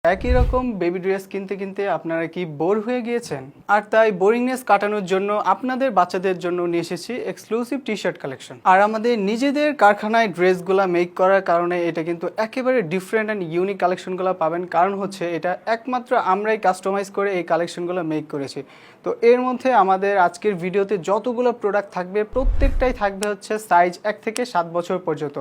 একই রকম baby dress কিনতে কিনতে আপনারা কি বোর হয়ে গিয়েছেন? আর তাই বোরিংনেস কাটানোর জন্য আপনাদের বাচ্চাদের জন্য নিয়ে এসেছি এক্সক্লুসিভ টি শার্ট কালেকশন। আর আমাদের নিজেদের কারখানায় ড্রেসগুলা মেক করার কারণে এটা কিন্তু একেবারে ডিফারেন্ট অ্যান্ড ইউনিক কালেকশনগুলো পাবেন। কারণ হচ্ছে এটা একমাত্র আমরাই কাস্টমাইজ করে এই কালেকশনগুলো মেক করেছি। তো এর মধ্যে আমাদের আজকের ভিডিওতে যতগুলো প্রোডাক্ট থাকবে প্রত্যেকটাই থাকবে হচ্ছে সাইজ 1 থেকে 7 বছর পর্যন্ত,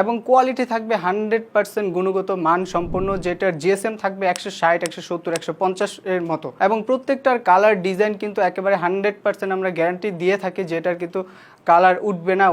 এবং কোয়ালিটি থাকবে 100% গুণগত মান সম্পন্ন, যেটার জিএসএম থাকবে 160, 170, 150 এর মতো, এবং প্রত্যেকটার কালার ডিজাইন কিন্তু একেবারে 100% আমরা গ্যারান্টি দিয়ে থাকি, যেটার কিন্তু কালার উঠবে না,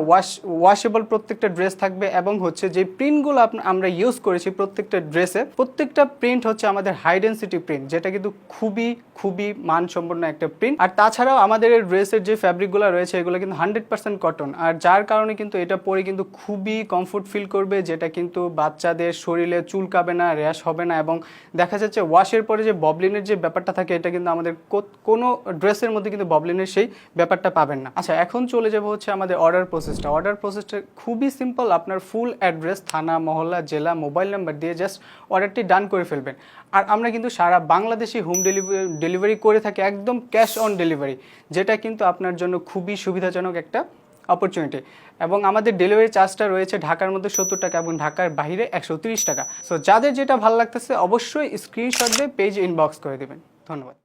ওয়াশেবল প্রত্যেকটা ড্রেস থাকবে। এবং হচ্ছে যে প্রিন্টগুলো আমরা ইউজ করেছি প্রত্যেকটা ড্রেসে, প্রত্যেকটা প্রিন্ট হচ্ছে আমাদের হাই ডেন্সিটি প্রিন্ট, যেটা কিন্তু খুবই খুবই মানসম্পন্ন একটা প্রিন্ট। আর তাছাড়াও আমাদের এই ড্রেসের যে ফ্যাব্রিকগুলো রয়েছে এগুলো কিন্তু 100% কটন, আর যার কারণে কিন্তু এটা পরে কিন্তু খুবই কমফোর্ট ফিল করবে, যেটা কিন্তু বাচ্চাদের শরীরে চুলকাবে না, র্যাশ হবে না, এবং দেখা যাচ্ছে ওয়াশের পরে যে ববলিনের যে ব্যাপারটা থাকে এটা কিন্তু আমাদের কোনো ড্রেসের মধ্যে কিন্তু ববলিনের সেই ব্যাপারটা পাবেন না। আচ্ছা, এখন চলে যাবো হচ্ছে আমাদের অর্ডার প্রসেসটা। অর্ডার প্রসেসটা খুবই সিম্পল। আপনার ফুল অ্যাড্রেস, থানা, মহল্লা, জেলা, মোবাইল নাম্বার দিয়ে জাস্ট অর্ডারটি ডান করে ফেলবেন। আর আমরা কিন্তু সারা বাংলাদেশে হোম ডেলিভারি করে থাকি, একদম ক্যাশ অন ডেলিভারি, যেটা কিন্তু আপনার জন্য খুবই সুবিধাজনক একটা অপরচুনিটি। এবং আমাদের ডেলিভারি চার্জটা রয়েছে ঢাকার মধ্যে 70 টাকা এবং ঢাকার বাইরে 130 টাকা। সো যাদের যেটা ভালো লাগতেছে অবশ্যই স্ক্রিনশট দিয়ে পেজ ইনবক্স করে দেবেন। ধন্যবাদ।